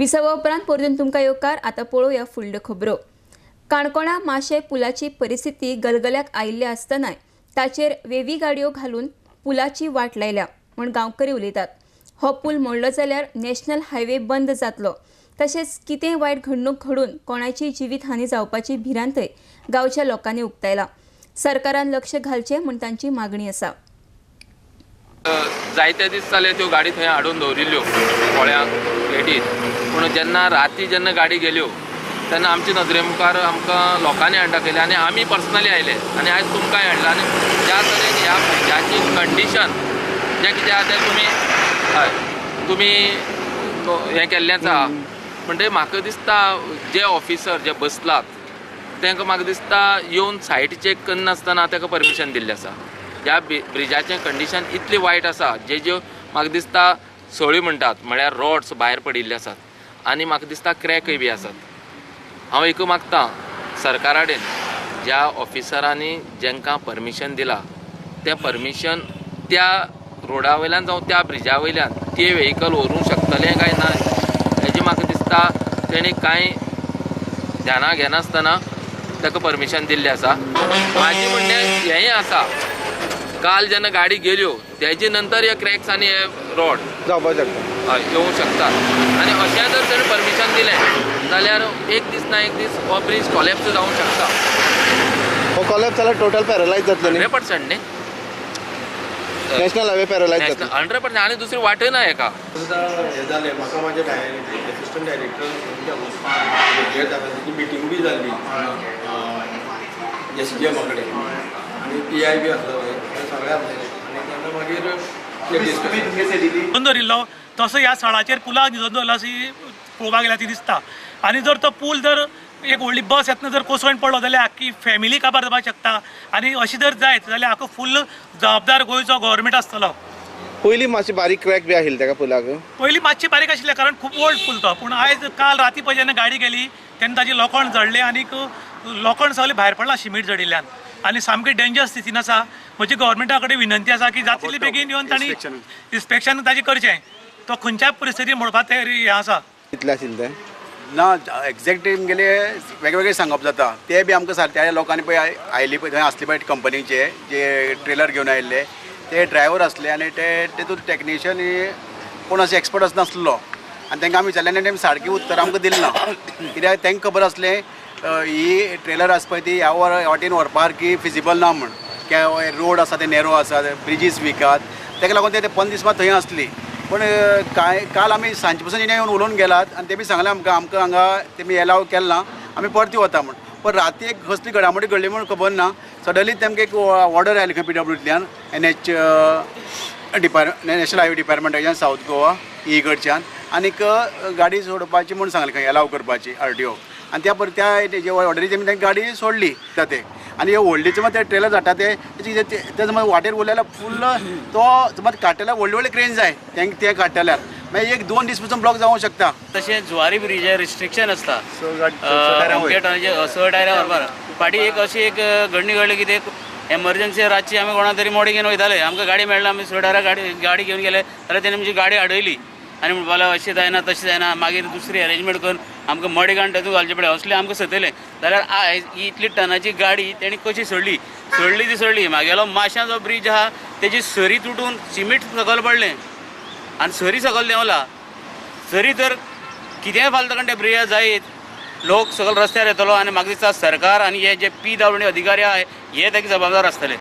विसावा उपरांत परतून तुमकां येवकार। आता पळोवया फुडल्यो खबरो। काणकोणा माशे पुलाची परिस्थिती गलगल्याक आयिल्ली आसतनाय ताचेर वेवी गाडयो घालून पुलाची वाट लायल्या म्हण गांवकरी उलयतात। हो पूल मोडलो जाल्यार नॅशनल हायवे बंद जातलो। तशेंच कितेंय वायट घडणूक घडून कोणाची जिवीत हानी जावपाची भिरांतय गांवच्या लोकांनी उक्तायला। सरकारान लक्ष घालचें म्हण तांची मागणी आसा। जायते दीस जाले त्यो गाडी थंय हाडून दवरिल्ल्यो पोळ्या पेटीत, पूण जेन्ना राती जेन्ना गाडी गेल्यो तेन्ना आमचे नदरे मुखार आमकां लोकांनी हाडटा केले आनी आमी पर्सनली आयले आनी आयज तुमकांय हाडला। आनी ज्या तरेन ह्या फ्रिजाची कंडिशन जें कितें आहा तें तुमी हें केल्लें आसा। म्हणजे म्हाका दिसता जे ऑफिसर जे बसलात तांकां म्हाका दिसता येवन सायट चॅक करनासतना ताका परमिशन दिल्लें आसा। ह्या ब्रिजाचें कंडिशन इतली वायट आसा ज्यो म्हाका दिसता सळी म्हणटात म्हळ्यार रॉड्स भायर पडिल्ले आसात आनी म्हाका दिसता क्रॅकय बी आसात। हांव एक मागतां सरकारा कडेन ज्या ऑफिसरांनी जेंकां परमिशन दिलां तें परमिशन त्या रोडा वयल्यान जावं त्या ब्रिजा वयल्यान ते व्हेहिकल व्हरूंक शकतले काय ना हेजी म्हाका दिसता तेणी कांय ध्याना घेनासतना ताका परमिशन दिल्लें आसा। म्हाजें म्हणणें हेंय आसा काल जेन्ना गाडी गेल्यो तेजे नंतर हे क्रॅक्स आनी हे रॉड जावपाक शकता येवंक शकतात आनी अशें जर तेणें परमिशन दिलें जाल्यार एक दीस ना एक दीस हो ब्रिज कॉलेप्स जावंक शकता। हो कॉलेप्स जाल्यार टोटल पॅरलायज जातलो न्ही? 100% न्ही, नॅशनल हायवे पॅरलायज जातलो 100%। आनी दुसरी वाटय ना हेका। हे जालें म्हाका म्हाजे असिस्टंट डायरेक्टर मिटींग बी जाल्ली SDM कडेन आनी PI बी आसलो सगळे आसले आनी तेन्ना मागीर बंद दवरिल्लो तसो ह्या स्थळाचेर पुलाक न्हिदोन दवरला अशी पळोवपाक गेल्यार ती दिसता। आनी जर तो पूल जर एक व्हडली बस येतना जर कोसळून पडलो जाल्यार आख्खी फॅमिली काबार जावपाक शकता आनी अशी जर जायत जाल्यार हाका फुल्ल जबाबदार गोंयचो गव्हर्मेंट आसतलो। पयलीं मातशी बारीक क्रॅक बी आशिल्ली ताका पुलाक? पयलीं मातशी बारीक आशिल्लें कारण खूब ओल्ड पूल तो, पूण आयज काल राती पळय जेन्ना गाडी गेली तेन्ना ताजी लोखण जळ्ळें आनीक लोखण सगळें भायर पडलां सिमीट जडिल्ल्यान आनी सामकें डेंजर स्थितीन आसा। म्हजी गव्हर्मेंटा कडेन विनंती आसा की जातली बेगीन येवन तांणी इन्स्पेक्शन ताजें करचें। तो खंयच्याय परिस्थितीन मोडपाक तयार हें आसा। कितलें आशिल्लें तें? ना एक्झॅक्ट गेले वेगवेगळे सांगप जाता ते बी आमकां त्या लोकांनी पळय आयली पळय थंय आसले पळय कंपनीचे जे ट्रेलर घेवन आयिल्ले ते ड्रायव्हर आसले आनी तेतूंत टेक्निशियन कोण अशें एक्सपर्ट असनासलो आनी तांकां आमी विचारलें आनी तेमी सारकी उत्तर आमकां दिलें ना कित्याक तांकां खबर आसलें ही ट्रेलर आसा पळय ती ह्या वाटेन व्हरपा सारकी फिजिबल ना म्हण कित्याक रोड आसा ते नॅरो आसा ब्रिजीस विकात ताका लागून ते 15 दीस थंय आसली। पण काल आमी सांजे पसून येवन उलोवन गेलात आनी ते बी सांगलें आमकां हांगा तेमी एलाव केलें ना आमी परती वता म्हण। पण राती एक कसली घडामोडी घडली म्हण खबर ना सडनली तेमकां एक ऑर्डर आयली खंय PWतल्यान NH नॅशनल हायवे डिपार्टमेंटाच्यान सावथ गोवा कडच्यान आनीक गाडी सोडपाची म्हूण सांगलें खंय एलाव करपाची RTO आनी त्या ऑर्डरीची तेमी गाडी सोडली जाते आनी हे व्हडलीचे ते ट्रेलर जाता ते समज वाटेर उरलेल्यार फुल्ल तो समज काडटल्यार व्हडले क्रेन जाय ते काडटल्यार मागीर 1-2 दीस पसून ब्लॉक जावंक शकता। तशें जुवारी ब्रिजार रिस्ट्रिक्शन आसता स टायरा व्हरपाक। फाटीं एक अशी एक घडणी घडली की एमर्जन्सी रातची आमी कोणा तरी मोडी घेवन वयताले आमकां गाडी मेळना आमी स टायरा गाडी घेवन गेले जाल्यार तेणें आमची गाडी आडयली आनी म्हणपाक अशें जायना तशें जायना मागीर दुसरी अरेंजमेंट करून आमकां मडी घालून तातूंत घालचे पडलें असलें आमकां सतयलें। जाल्यार आयज इतली टनाची गाडी तेणी कशी सोडली म्हागेलो माश्यां जो ब्रीज आहा तेजी सरी तुटून सिमीट सकयल पडलें आनी सरी सकयल देंवला। सरी तर कितेंय फालतकन त्या ब्रिजार जायत लोक सकयल रस्त्यार येतलो आनी म्हाका दिसता सरकार आनी हे जे PWD अधिकारी आहाय हे ताका जबाबदार आसतले।